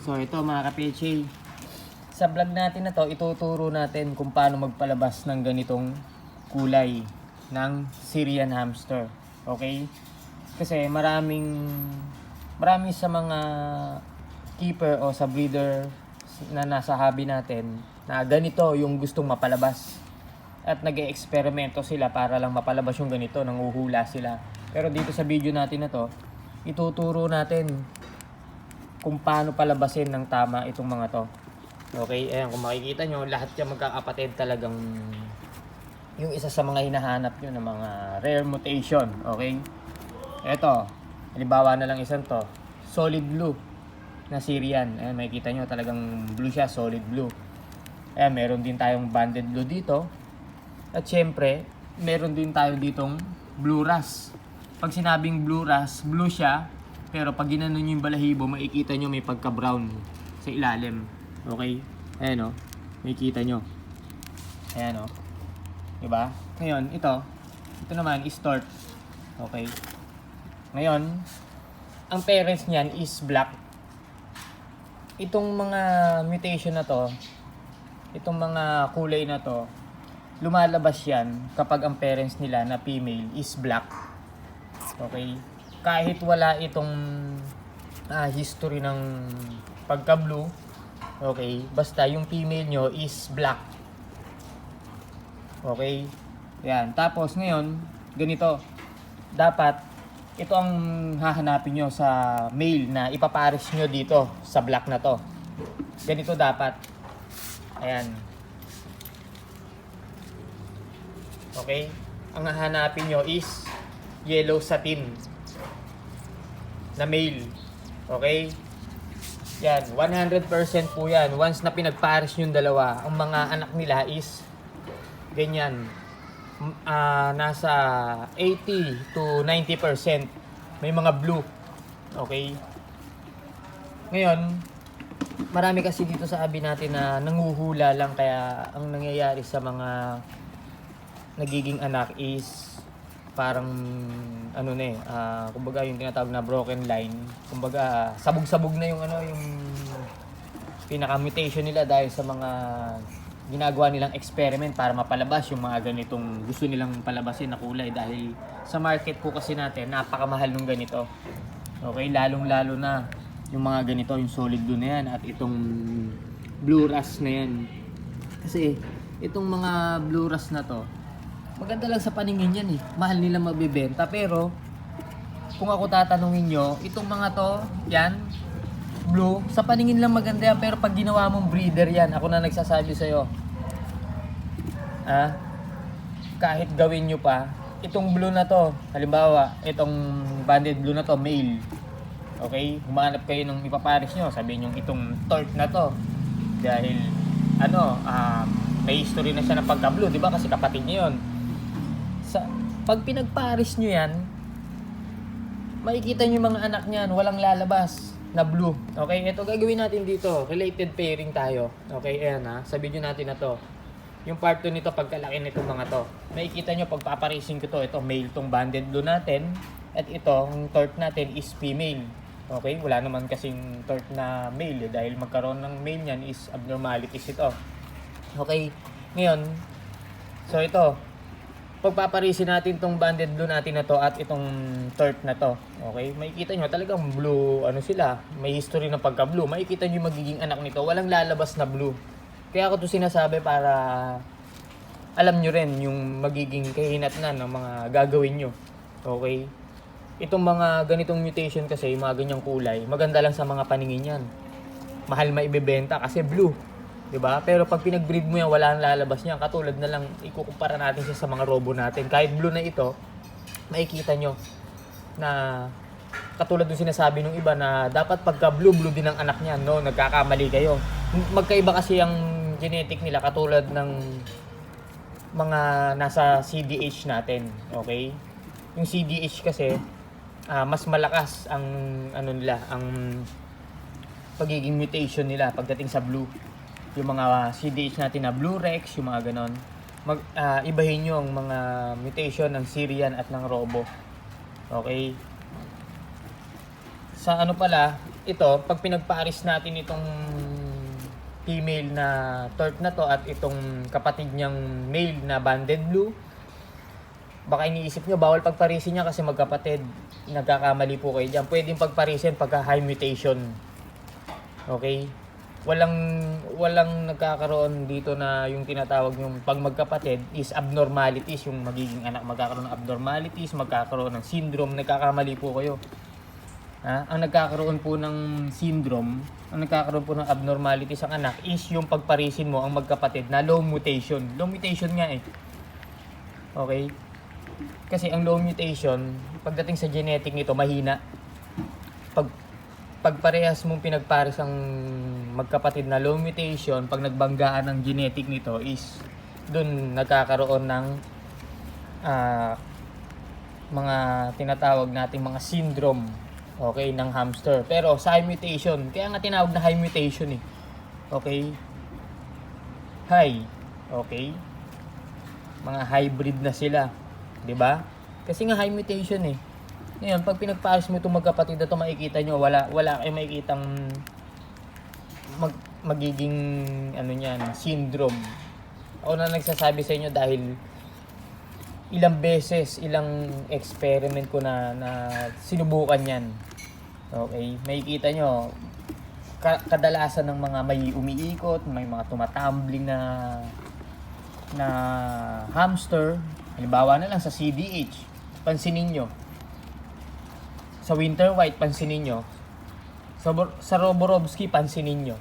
So ito mga ka-PHA, sa vlog natin na to, ituturo natin kung paano magpalabas ng ganitong kulay ng Syrian hamster. Okay? Kasi marami sa mga keeper o sa breeder na nasa hobby natin na ganito yung gustong mapalabas. At nag-e-eksperimento sila para lang mapalabas yung ganito, nanguhula sila. Pero dito sa video natin na to, ituturo natin kung paano palabasin ng tama itong mga to. Okay, ayan, kung makikita nyo, lahat yung magkakapatid talagang yung isa sa mga hinahanap nyo ng mga rare mutation. Okay, eto, halimbawa na lang isang to, solid blue na Syrian. Ayan, makikita nyo, talagang blue siya, solid blue. Ayan, meron din tayong banded blue dito. At syempre, meron din tayo ditong blue ras. Pag sinabing blue ras, blue siya, pero pag ginanon nyo yung balahibo, makikita nyo may pagka-brown sa ilalim. Okay? Ayan o. Makikita nyo. Ayan o. Diba? Ngayon, ito naman is tort. Okay? Ngayon, ang parents niyan is black. Itong mga mutation na to, itong mga kulay na to, lumalabas yan kapag ang parents nila na female is black. Okay? Kahit wala itong history ng pagka-blue, okay? Basta yung female nyo is black. Okay? Yan. Tapos ngayon, ganito. Dapat, ito ang hahanapin nyo sa male na ipapares nyo dito sa black na to. Ganito dapat. Ayan. Okay? Ang hahanapin nyo is yellow satin na male. Okay? Yan, 100% po yan. Once na pinagpares yung dalawa, ang mga anak nila is ganyan. Nasa 80 to 90% may mga blue. Okay? Ngayon, marami kasi dito sa abi natin na nanguhula lang, kaya ang nangyayari sa mga nagiging anak is parang ano na kumbaga yung tinatawag na broken line, kumbaga sabog-sabog na yung yung pinaka-mutation nila dahil sa mga ginagawa nilang experiment para mapalabas yung mga ganitong gusto nilang palabasin na kulay, dahil sa market po kasi natin napakamahal ng ganito. Okay, lalong-lalo na yung mga ganito, yung solid blue na yan at itong blue ras na yan. Kasi itong mga blue ras na to, maganda lang sa paningin yan eh. Mahal nila mabibenta. Pero, kung ako tatanungin nyo, itong mga to, yan, blue, sa paningin lang maganda yan. Pero pag ginawa mong breeder yan, ako na nagsasabi sa'yo, kahit gawin nyo pa, itong blue na to, halimbawa, itong banded blue na to, male. Okay? Humanap kayo ng ipapares nyo, sabihin nyo itong tort na to. Dahil, may history na siya ng pagka-blue, di ba? Kasi kapatid niya yun. Pag pinagpares nyo yan, makikita nyo yung mga anak nyan, walang lalabas na blue. Okay, ito gagawin natin dito. Related pairing tayo. Okay, ayan sa video natin na to. Yung part 2 nito, pagkalaki nitong mga to. Makikita nyo, pag paparising ko to, ito male tong banded blue natin. At ito, ang tort natin is female. Okay, wala naman kasing tort na male dahil magkaroon ng male nyan is abnormalities ito. Okay, ngayon, so ito, pagpaparisin natin tong banded blue natin na to at itong tort na to. Okay? Makikita nyo talagang blue, sila. May history ng pagka-blue. Makikita nyo yung magiging anak nito. Walang lalabas na blue. Kaya ako to sinasabi para alam nyo rin yung magiging kahinatnan ng mga gagawin nyo. Okay? Itong mga ganitong mutation kasi, yung mga ganyang kulay, maganda lang sa mga paningin yan. Mahal maibebenta kasi blue. Diba? Pero pag pinag-breed mo yan, wala nang lalabas niya. Katulad na lang, ikukumpara natin siya sa mga robo natin. Kahit blue na ito, makikita nyo na katulad ng sinasabi ng iba na dapat pagka blue din ang anak niya. No? Nagkakamali kayo. Magkaiba kasi ang genetic nila katulad ng mga nasa CDH natin. Okay? Yung CDH kasi, mas malakas ang ang pagiging mutation nila pagdating sa blue. Yung mga CDH natin na Blue Rex, yung mga ganon. Ibahin nyo ang mga mutation ng Syrian at ng Robo. Okay? Sa pala, ito, pag pinagpares natin itong female na tort na to at itong kapatid niyang male na banded blue, baka iniisip nyo, bawal pagparisin niya kasi magkapatid. Nagkakamali po kayo dyan. Pwedeng pagparisin pagka high mutation. Okay? Walang nagkakaroon dito na yung tinatawag yung pag magkapatid is abnormalities. Yung magiging anak magkakaroon ng abnormalities, magkakaroon ng syndrome. Nagkakamali po kayo. Ang nagkakaroon po ng syndrome, ang nagkakaroon po ng abnormality sa anak is yung pagparisin mo ang magkapatid na low mutation. Low mutation nga eh. Okay? Kasi ang low mutation, pagdating sa genetic nito, mahina. Pag parehas mong pinagpares ang magkapatid na low mutation, pag nagbanggaan ang genetic nito is dun nagkakaroon ng mga tinatawag nating mga syndrome. Okay, ng hamster. Pero sa high mutation, kaya nga tinawag na high mutation eh. Okay? High. Okay? Mga hybrid na sila. 'Di ba? Kasi nga high mutation eh. Ngayon, pag pinagpares mo itong magkapatid na ito, makikita nyo, wala kayong makikitang magiging ano niyan, syndrome. Ako na nagsasabi sa inyo dahil ilang beses, ilang experiment ko na sinubukan yan. Okay, makikita nyo, kadalasan ng mga may umiikot, may mga tumatumbling na hamster, halimbawa na lang sa CDH, pansinin nyo. Sa Winter White, pansinin nyo. Sa Roborovsky, pansinin nyo.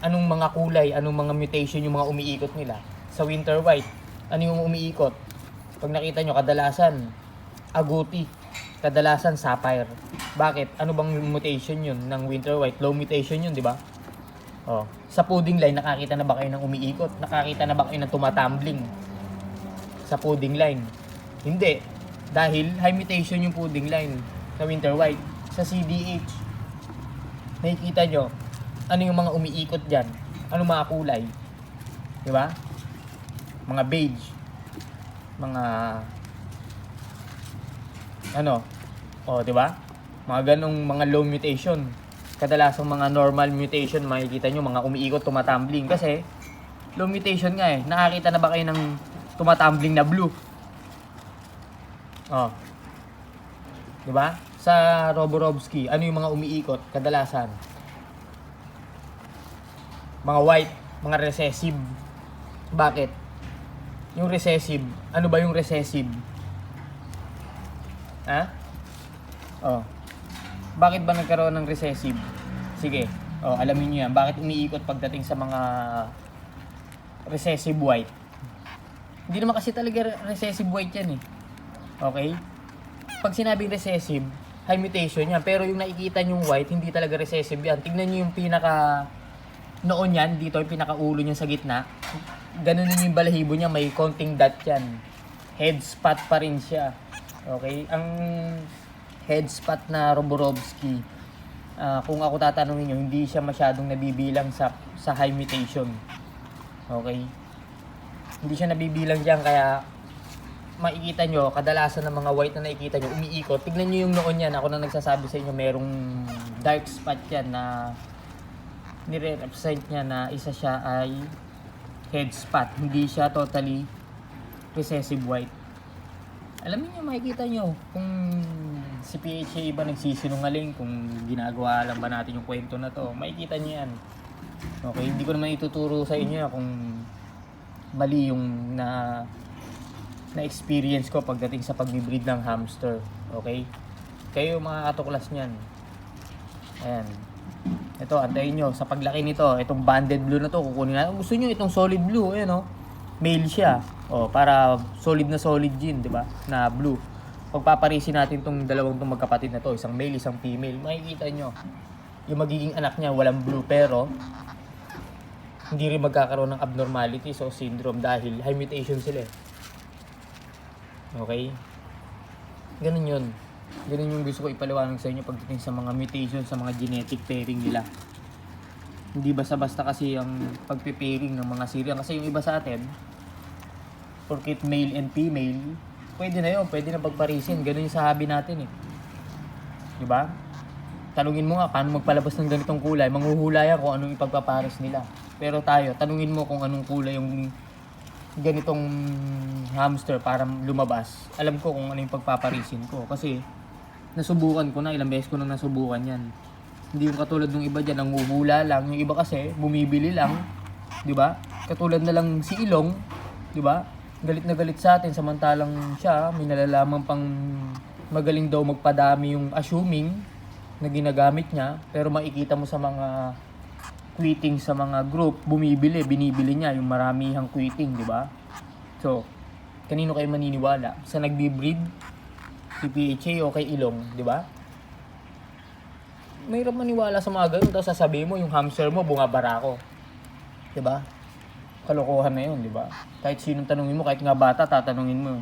Anong mga kulay, anong mga mutation yung mga umiikot nila. Sa Winter White, ano yung umiikot? Pag nakita nyo, kadalasan agouti, kadalasan sapphire. Bakit? Ano bang mutation yun ng Winter White? Low mutation yun, di ba? Oh, sa pudding line, nakakita na ba kayo ng umiikot? Nakakita na ba kayo ng tumatumbling sa pudding line? Hindi. Dahil high mutation yung pudding line sa Winter White. Sa CDH, nakikita nyo, ano yung mga umiikot dyan? Ano mga kulay? Di ba? Mga beige. Mga ano? Oh, di ba? Mga ganong mga low mutation. Kadalasang mga normal mutation, makikita nyo, mga umiikot, tumatumbling. Kasi, low mutation nga eh. Nakakita na ba kayo ng tumatumbling na blue? Oh. Di ba? Sa Roborovsky, ano yung mga umiikot? Kadalasan. Mga white, mga recessive. Bakit? Yung recessive, ano ba yung recessive? Oh. Bakit ba nagkaroon ng recessive? Sige. Oh, alamin niyo yan. Bakit umiikot pagdating sa mga recessive white? Hindi naman kasi talaga recessive white yan eh. Okay? Pag sinabing recessive, high mutation yan. Pero yung nakikita nyong white, hindi talaga recessive yan. Tignan nyo yung pinaka noon yan, dito yung pinakaulo niya sa gitna. Ganun yung balahibo niya, may konting dot yan. Head spot pa rin siya. Okay? Ang head spot na Roborovsky, kung ako tatanungin nyo, hindi siya masyadong nabibilang sa high mutation. Okay? Hindi siya nabibilang dyan, kaya makikita nyo, kadalasan ng mga white na nakikita nyo, umiikot. Tignan nyo yung noon yan. Ako na nagsasabi sa inyo, merong dark spot yan na nire-represent niya na isa siya ay head spot. Hindi siya totally recessive white. Alam niyo, makikita nyo kung si PHA ba nagsisinungaling, kung ginagawa lang ba natin yung kwento na to, makikita nyo yan. Okay, hindi ko naman ituturo sa inyo kung mali yung na experience ko pagdating sa pag-breed ng hamster. Okay? Kayo mga katuklas niyan. Ayan. Ito, antayin nyo. Sa paglaki nito, itong banded blue na to, kukunin natin. Gusto nyo itong solid blue, ayan o. Male siya. O, para solid na solid gene, di ba? Na blue. Pagpaparisin natin itong dalawang itong magkapatid na to, isang male, isang female, makikita nyo. Yung magiging anak niya, walang blue, pero hindi rin magkakaroon ng abnormalities o syndrome dahil high mutation sila eh. Okay? Ganun yun. Ganun yung gusto ko ipaliwanag sa inyo pagdating sa mga mutation, sa mga genetic pairing nila. Hindi basta-basta kasi ang pagpe-pairing ng mga serial. Kasi yung iba sa atin, porket male and female, pwede na yun, pwede na pagparisin. Ganun yung sa hobby natin eh. Diba? Tanungin mo nga paano magpalabas ng ganitong kulay, manghuhula yan kung anong ipagpapares nila. Pero tayo, tanungin mo kung anong kulay yung ganitong hamster para lumabas. Alam ko kung ano yung pagpaparisin ko kasi nasubukan ko na, ilang beses ko nang nasubukan yan. Hindi yung katulad ng iba dyan, nanguhula lang. Yung iba kasi, bumibili lang, di ba? Katulad na lang si Ilong, di ba? Galit na galit sa atin, samantalang siya, may nalalaman pang magaling daw magpadami yung assuming na ginagamit niya. Pero makikita mo sa mga quitting sa mga group, binibili niya yung maramihang quitting, di ba? So, kanino kayo maniniwala? Sa nagbi-breed, si PHA o kay Ilong, di ba? Mahirap maniwala sa mga ganun, tapos sasabihin mo yung hamster mo bumabara ko. Di ba? Kalokohan na yun, di ba? Kahit sinong tanungin mo, kahit nga bata, tatanungin mo.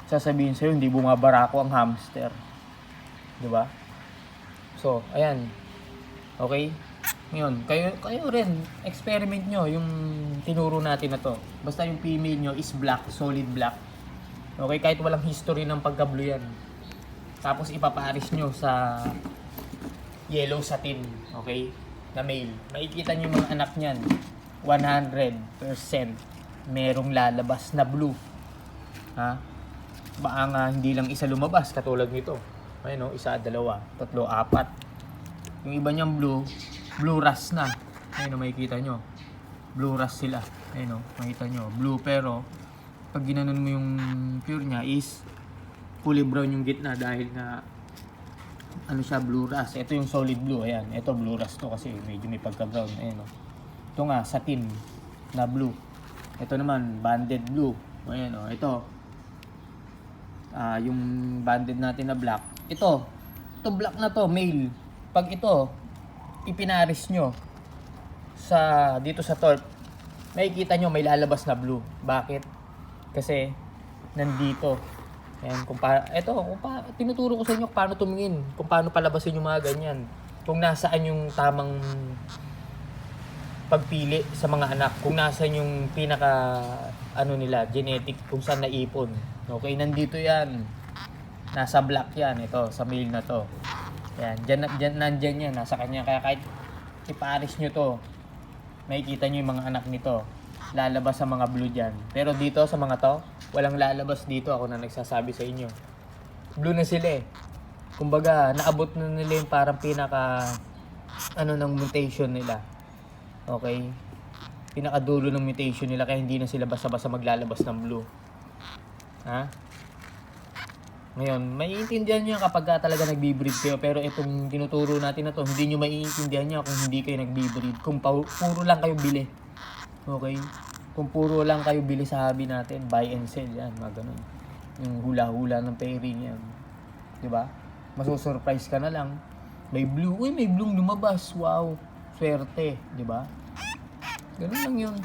Sasabihin sa'yo, hindi bumabara ko ang hamster. Di ba? So, ayan. Okay? Ngayon, kayo rin, experiment nyo yung tinuro natin na to. Basta yung female nyo is black, solid black. Okay, kahit walang history ng pagka-blue yan. Tapos ipaparis nyo sa yellow satin, okay, na male. Makikita nyo yung mga anak nyan, 100% merong lalabas na blue. Ha? Baka nga hindi lang isa lumabas, katulad nito. Ayun, no? Isa, dalawa, tatlo, apat. Yung iba niyang blue rust na. Ayun, makikita nyo. Blue rust sila. Ayun, makikita nyo. Blue, pero pag ginanon mo yung pure niya is fully brown yung gitna dahil na ano siya, blue rust. Ito yung solid blue. Ayan, ito blue rust to kasi medyo may pagka-brown. Ayun, no? Ito nga, satin na blue. Ito naman, banded blue. Ayan, no? Ito. Yung banded natin na black. Ito black na to, male. Pag ito ipinaris nyo dito sa torp, makikita nyo may lalabas na blue. Bakit? Kasi nandito. Ayan, tinuturo ko sa inyo kung paano tumingin, kung paano palabasin yung mga ganyan. Kung nasaan yung tamang pagpili sa mga anak, kung nasaan yung pinaka nila, genetic, kung saan naipon. Okay, nandito yan. Nasa black yan, ito, sa male na to. Yan, nandyan yan, nasa kanya. Kaya kahit iparis nyo to, makikita nyo yung mga anak nito. Lalabas sa mga blue dyan. Pero dito, sa mga to, walang lalabas dito. Ako na nagsasabi sa inyo. Blue na sila eh. Kumbaga, naabot na nila yung parang pinaka, ng mutation nila. Okay? Pinakadulo ng mutation nila, kaya hindi na sila basta-basta maglalabas ng blue. Ha? Ngayon, maiintindihan nyo kapag talaga nagbi-breed kayo. Pero itong tinuturo natin na to, hindi nyo maiintindihan nyo kung hindi kayo nagbi-breed. Kung puro lang kayo bili. Okay? Kung puro lang kayo bili sa hobby natin, buy and sell yan, mga ganun. Yung hula-hula ng pairing yan. Diba? Masusurprise ka na lang. May blue. Uy, may blue lumabas. Wow. Swerte. Diba? Ganun lang yun.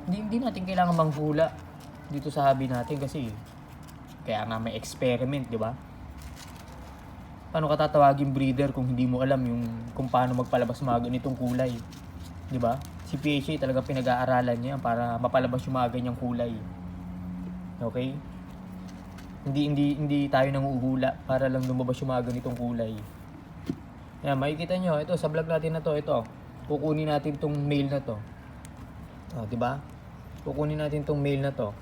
Hindi natin kailangan manghula dito sa hobby natin kasi kaya nga may experiment, di ba? Paano ka tatawagin breeder kung hindi mo alam kung paano magpalabas mga ganitong kulay? Di ba? Si PHA talaga pinag-aaralan niya para mapalabas yung mga ganyang kulay. Okay? Hindi tayo nanguhula para lang lumabas yung mga ganitong kulay. Yan, makikita nyo, ito sa vlog natin na to, ito. Kukunin natin tong male na to. Di ba? Kukunin natin tong male na to.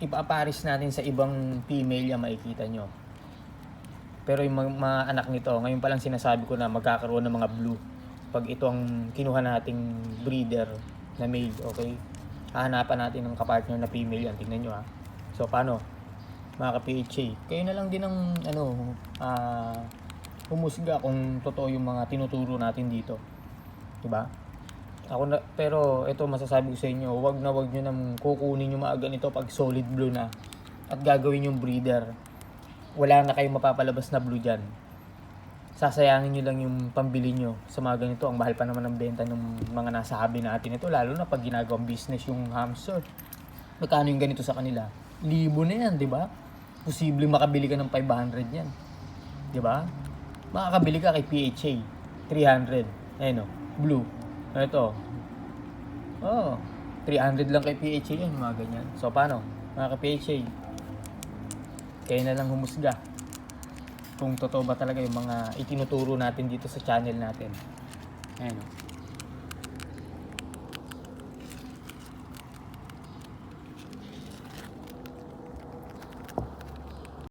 Ipaparis natin sa ibang female yan, makikita nyo. Pero yung mga anak nito, ngayon pa lang sinasabi ko na magkakaroon ng mga blue. Pag ito ang kinuha nating breeder na male, okay? Hahanapan natin ng kapartner na female yan, tingnan nyo ha. So paano? Mga ka-PHA, kayo na lang din ang humusga kung totoo yung mga tinuturo natin dito. Diba? Pero ito masasabi ko sa inyo, wag nyo nang kukunin yung mga ganito pag solid blue na at gagawin yung breeder. Wala na kayong mapapalabas na blue dyan. Sasayangin nyo lang yung pambili nyo sa mga ganito. Ang mahal pa naman ng benta ng mga nasa hobby natin ito, lalo na pag ginagawang business yung hamster. Magkano yung ganito sa kanila? Libo na yan, di ba? Posible makabili ka ng 500 yan. Di ba? Makakabili ka kay PHA 300. Ayun o, blue. Ito. 300 lang kay PHA yan, mga ganyan. So, paano? Mga ka-PHA, kayo na lang humusga. kung totoo ba talaga yung mga itinuturo natin dito sa channel natin. Ayan o.